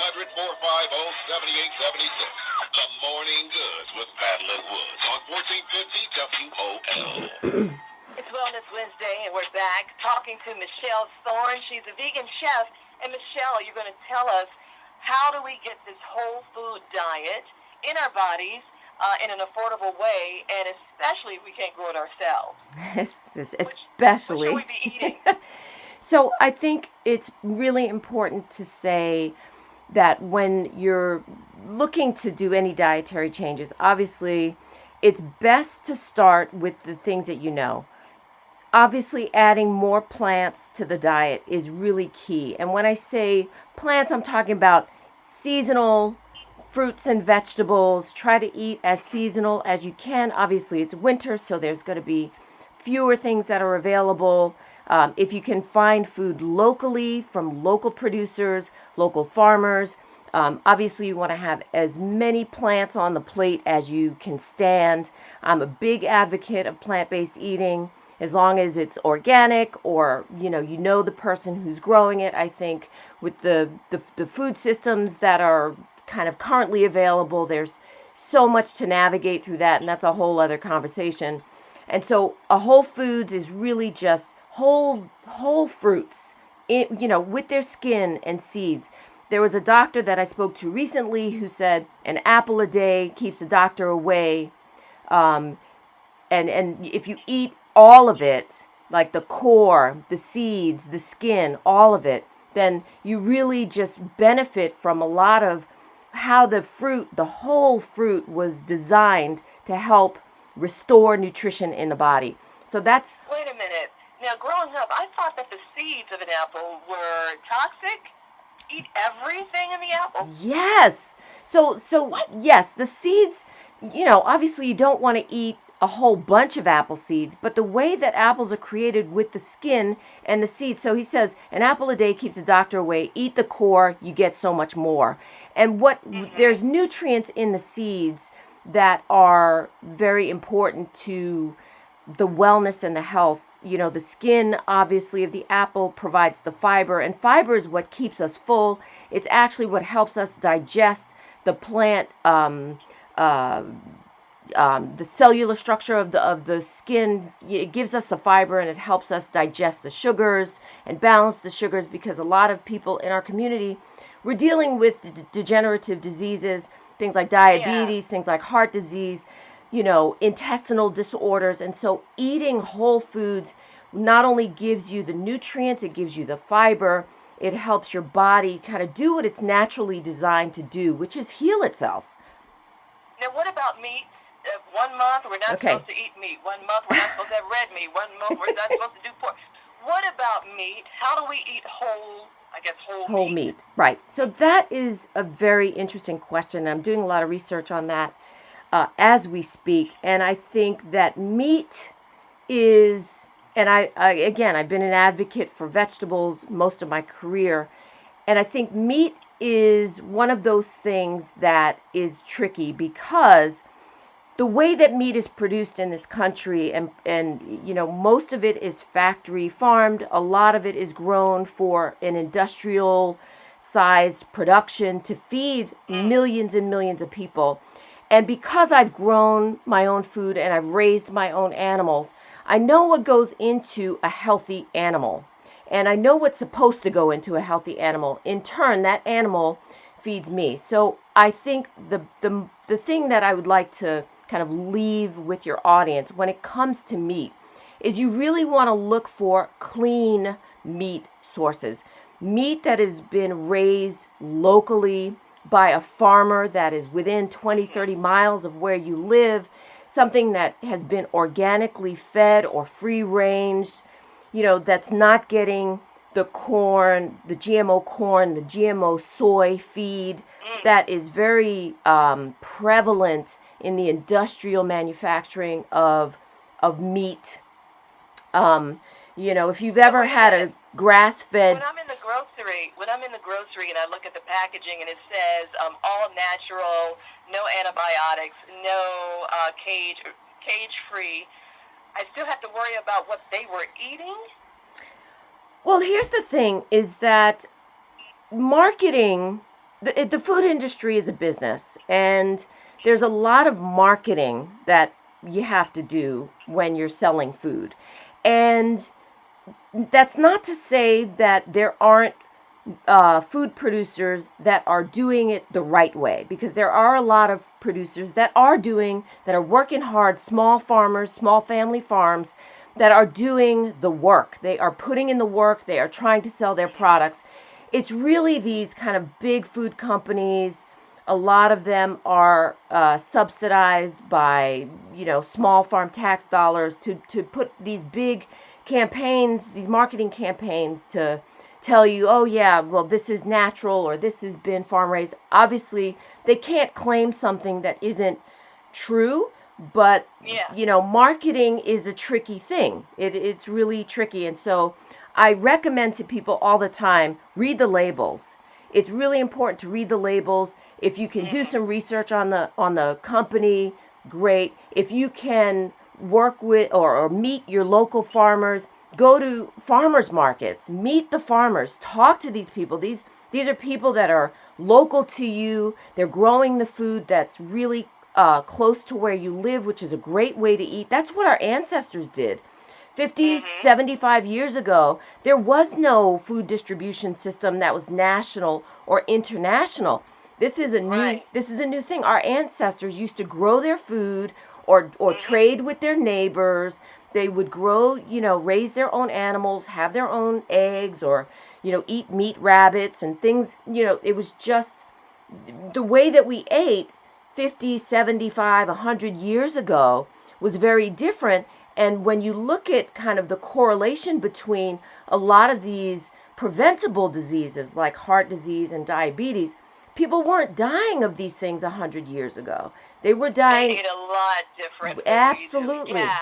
1-800-450-7876. The Morning Goods with Madelyne Woods on 1450 WOL. It's Wellness Wednesday, and we're back talking to Michelle Thorne. She's a vegan chef. And Michelle, you're going to tell us, how do we get this whole food diet in our bodies in an affordable way, and especially if we can't grow it ourselves? Especially. What should we be eating? So I think it's really important to say that when you're looking to do any dietary changes, obviously it's best to start with the things that you know. Obviously, adding more plants to the diet is really key. And when I say plants, I'm talking about seasonal fruits and vegetables. Try to eat as seasonal as you can. Obviously, it's winter, so there's going to be fewer things that are available. If you can find food locally from local producers, local farmers, obviously you want to have as many plants on the plate as you can stand. I'm a big advocate of plant-based eating. As long as it's organic, or you know the person who's growing it. I think with the food systems that are kind of currently available, there's so much to navigate through that, and that's a whole other conversation. And so a whole foods is really just whole fruits, with their skin and seeds. There was a doctor that I spoke to recently who said an apple a day keeps a doctor away, and if you eat all of it, like the core, the seeds, the skin, all of it, then you really just benefit from a lot of how the whole fruit was designed to help restore nutrition in the body. So that's... Wait a minute. Now, growing up, I thought that the seeds of an apple were toxic. Eat everything in the apple? Yes. So what? Yes, the seeds, obviously you don't want to eat a whole bunch of apple seeds, but the way that apples are created with the skin and the seeds. So he says an apple a day keeps a doctor away. Eat the core, you get so much more. And there's nutrients in the seeds that are very important to the wellness and the health. The skin, obviously, of the apple provides the fiber, and fiber is what keeps us full. It's actually what helps us digest the plant, the cellular structure of the skin. It gives us the fiber, and it helps us digest the sugars and balance the sugars, because a lot of people in our community, we're dealing with degenerative diseases, things like diabetes, things like heart disease, intestinal disorders. And so eating whole foods not only gives you the nutrients, it gives you the fiber. It helps your body kind of do what it's naturally designed to do, which is heal itself. Now, what about meat? 1 month we're not supposed to eat meat. 1 month we're not supposed to have red meat. 1 month we're not supposed to do pork. What about meat? How do we eat whole meat? Right. So that is a very interesting question. I'm doing a lot of research on that as we speak. And I think that meat is, and I've been an advocate for vegetables most of my career. And I think meat is one of those things that is tricky, because the way that meat is produced in this country, and most of it is factory farmed. A lot of it is grown for an industrial sized production to feed millions and millions of people. And because I've grown my own food and I've raised my own animals, I know what goes into a healthy animal. And I know what's supposed to go into a healthy animal. In turn, that animal feeds me. So I think the thing that I would like to kind of leave with your audience when it comes to meat is you really want to look for clean meat sources. Meat that has been raised locally by a farmer that is within 20, 30 miles of where you live, something that has been organically fed or free-ranged, that's not getting the corn, the GMO soy feed that is very prevalent in the industrial manufacturing of meat. If you've ever had a grass-fed... When I'm in the grocery and I look at the packaging and it says all natural, no antibiotics, no cage-free, I still have to worry about what they were eating? Well, here's the thing, is that marketing the food industry is a business, and there's a lot of marketing that you have to do when you're selling food. And that's not to say that there aren't food producers that are doing it the right way, because there are a lot of producers that are working hard, small farmers, small family farms that are doing the work. They are putting in the work. They are trying to sell their products. It's really these kind of big food companies. A lot of them are subsidized by, small farm tax dollars to put these big campaigns, these marketing campaigns to tell you, oh yeah, well, this is natural or this has been farm raised. Obviously, they can't claim something that isn't true, but marketing is a tricky thing. It's really tricky. And so I recommend to people all the time, read the labels. It's really important to read the labels. If you can do some research on the company, great. If you can work with or meet your local farmers, go to farmers markets, meet the farmers, talk to these people. These are people that are local to you. They're growing the food that's really close to where you live, which is a great way to eat. That's what our ancestors did. 50, 75 years ago, there was no food distribution system that was national or international. This is a new thing. Our ancestors used to grow their food or trade with their neighbors. They would grow, raise their own animals, have their own eggs, or, eat meat rabbits and things. It was just the way that we ate 50, 75, 100 years ago was very different. And when you look at kind of the correlation between a lot of these preventable diseases like heart disease and diabetes, people weren't dying of these things 100 years ago. They were dying. They ate a lot different. Absolutely. Yeah.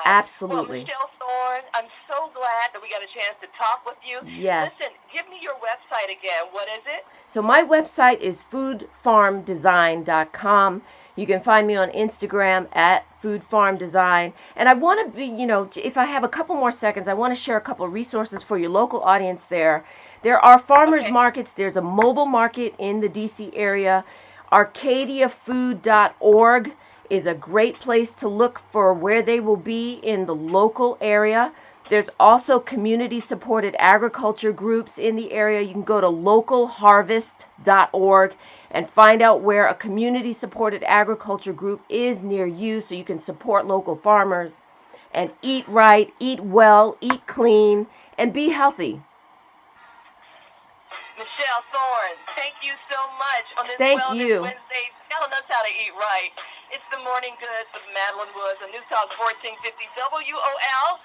Absolutely. Well, Michelle Thorne, I'm so glad that we got a chance to talk with you. Yes. Listen, give me your website again. What is it? So my website is foodfarmdesign.com. You can find me on Instagram at foodfarmdesign. And I want to be, if I have a couple more seconds, I want to share a couple of resources for your local audience there. There are farmers markets. There's a mobile market in the DC area. ArcadiaFood.org is a great place to look for where they will be in the local area. There's also community-supported agriculture groups in the area. You can go to localharvest.org and find out where a community-supported agriculture group is near you so you can support local farmers and eat right, eat well, eat clean, and be healthy. Michelle Thorne, thank you so much on this Thank Wellness you. Wednesday, telling us how to eat right. It's the Morning Goods with Madelyne Woods on News Talk 1450 WOL.